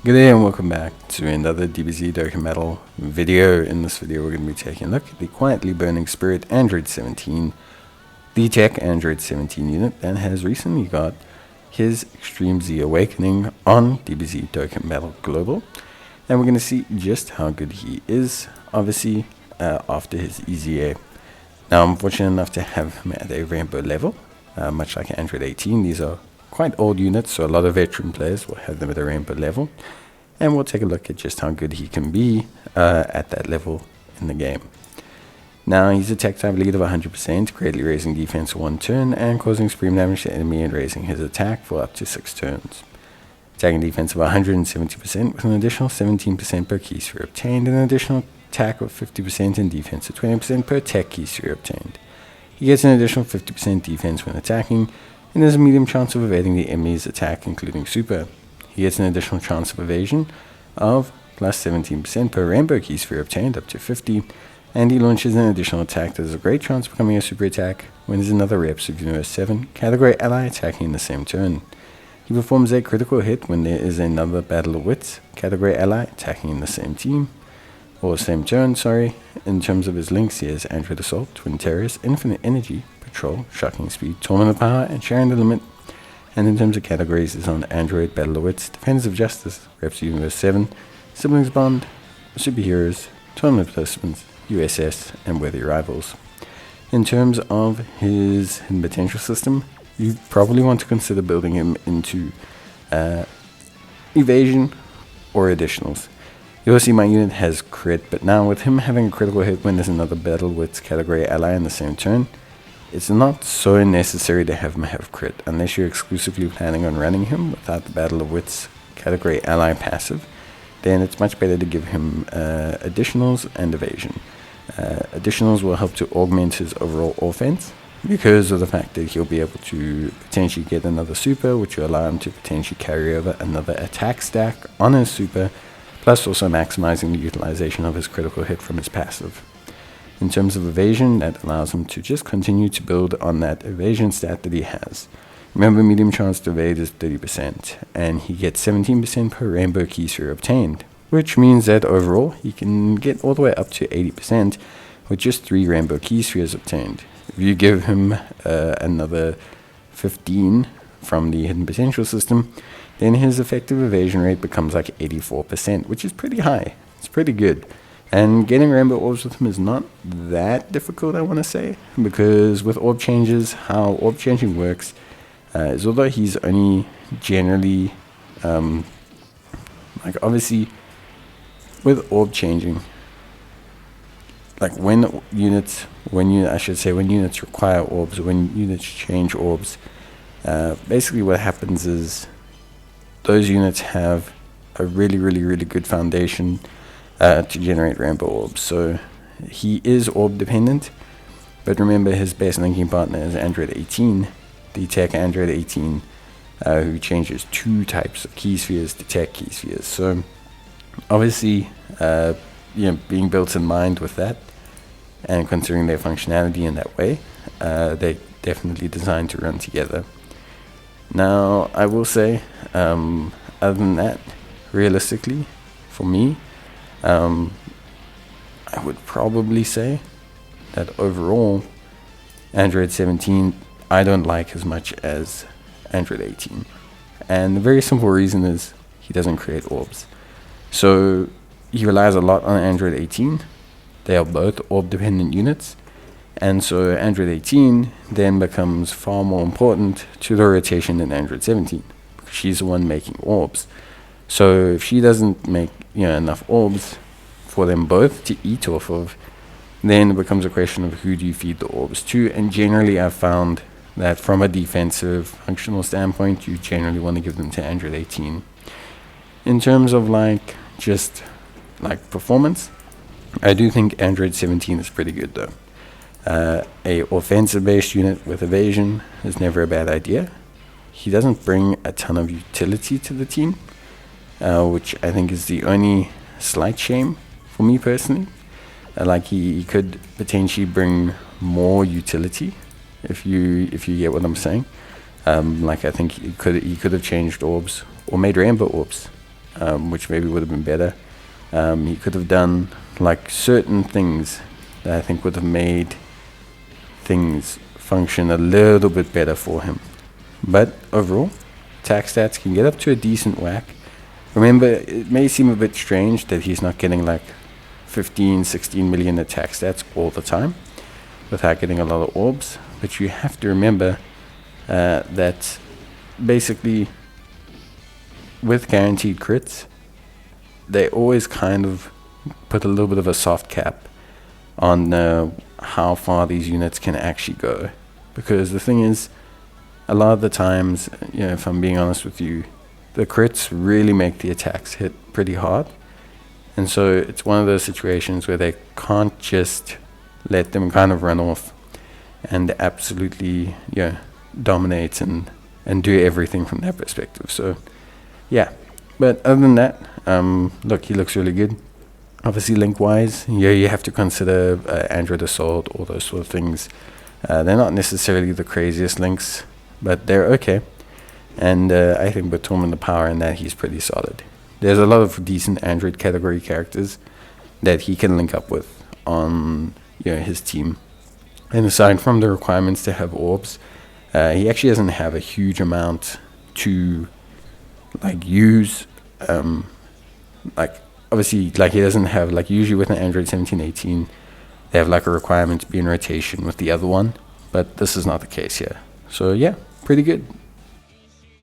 Good day and welcome back to another DBZ Dokkan video. In this video we're going to be taking a look at the Quietly Burning Spirit Android 17, the TEQ Android 17 unit that has recently got his Extreme Z Awakening on DBZ Dokkan Global. And we're going to see just how good he is, obviously, after his EZA. Now I'm fortunate enough to have him at a rainbow level, much like Android 18. These are quite old units, so a lot of veteran players will have them at a rainbow level, and we'll take a look at just how good he can be at that level in the game. Now he's a tech type lead of 100%, greatly raising defense for 1 turn and causing supreme damage to enemy and raising his attack for up to 6 turns. Attacking defense of 170% with an additional 17% per key sphere obtained, and an additional attack of 50% and defense of 20% per tech key sphere obtained. He gets an additional 50% defense when attacking, and there's a medium chance of evading the enemy's attack, including super. He gets an additional chance of evasion of plus 17% per rainbow key sphere obtained, up to 50, and he launches an additional attack that has a great chance of becoming a super attack when there's another reps of Universe 7 category ally attacking in the same turn. He performs a critical hit when there is another Battle of Wits category ally attacking in the same team, or same turn, sorry. In terms of his links, he has Android Assault, Twin Terrors, Infinite Energy, Patrol, Shocking Speed, Torment of Power, and Sharing the Limit. And in terms of categories, is on Android, Battle of Wits, Defenders of Justice, Reps Universe 7, Siblings Bond, Superheroes, Tournament Participants, USS, and Worthy Rivals. In terms of his hidden potential system, you probably want to consider building him into evasion or additionals. You'll see my unit has crit, but now with him having a critical hit when there's another Battle Wits category ally in the same turn, it's not so necessary to have him have crit unless you're exclusively planning on running him without the Battle of Wits category ally passive. Then it's much better to give him additionals and evasion. Additionals will help to augment his overall offense because of the fact that he'll be able to potentially get another super, which will allow him to potentially carry over another attack stack on his super, plus also maximizing the utilization of his critical hit from his passive. In terms of evasion, that allows him to just continue to build on that evasion stat that he has. Remember, medium chance to evade is 30%, and he gets 17% per rainbow key sphere obtained, which means that overall he can get all the way up to 80% with just 3 rainbow key spheres obtained. If you give him another 15 from the hidden potential system, then his effective evasion rate becomes like 84%, which is pretty high. It's pretty good. And getting rainbow orbs with him is not that difficult, I want to say, because with orb changes, how orb changing works is although he's only generally, like obviously with orb changing, like when units require orbs, when units change orbs, basically what happens is those units have a really good foundation to generate rainbow orbs. So he is orb dependent, but remember his best linking partner is Android 18, the TEQ Android 18, who changes 2 types of key spheres to TEQ key spheres. So obviously, being built in mind with that and considering their functionality in that way, they definitely designed to run together. Now I will say, other than that, realistically, for me, I would probably say that overall, Android 17 I don't like as much as Android 18. And the very simple reason is he doesn't create orbs. So he relies a lot on Android 18. They are both orb dependent units. And so Android 18 then becomes far more important to the rotation than Android 17, because she's the one making orbs. So if she doesn't make enough orbs for them both to eat off of, then it becomes a question of who do you feed the orbs to. And generally I've found that from a defensive functional standpoint, you generally want to give them to Android 18. In terms of just performance, I do think Android 17 is pretty good though. A offensive based unit with evasion is never a bad idea. He doesn't bring a ton of utility to the team, which I think is the only slight shame for me personally. He could potentially bring more utility if you get what I'm saying. I think he could have changed orbs or made rainbow orbs which maybe would have been better. He could have done like certain things that I think would have made things function a little bit better for him. But overall, attack stats can get up to a decent whack. Remember, it may seem a bit strange that he's not getting like 15, 16 million attack stats all the time without getting a lot of orbs, but you have to remember that basically with guaranteed crits, they always kind of put a little bit of a soft cap on how far these units can actually go. Because the thing is, a lot of the times, if I'm being honest with you, the crits really make the attacks hit pretty hard. And so it's one of those situations where they can't just let them kind of run off and absolutely dominate and do everything from that perspective. So yeah, but other than that, look, he looks really good. Obviously link-wise, you have to consider Android Assault, all those sort of things. They're not necessarily the craziest links, but they're okay. And I think with Tormund the Power in that, he's pretty solid. There's a lot of decent Android category characters that he can link up with on his team. And aside from the requirements to have orbs, he actually doesn't have a huge amount to use. Obviously, he doesn't have, usually with an Android 17, 18, they have a requirement to be in rotation with the other one, but this is not the case here. So yeah, pretty good.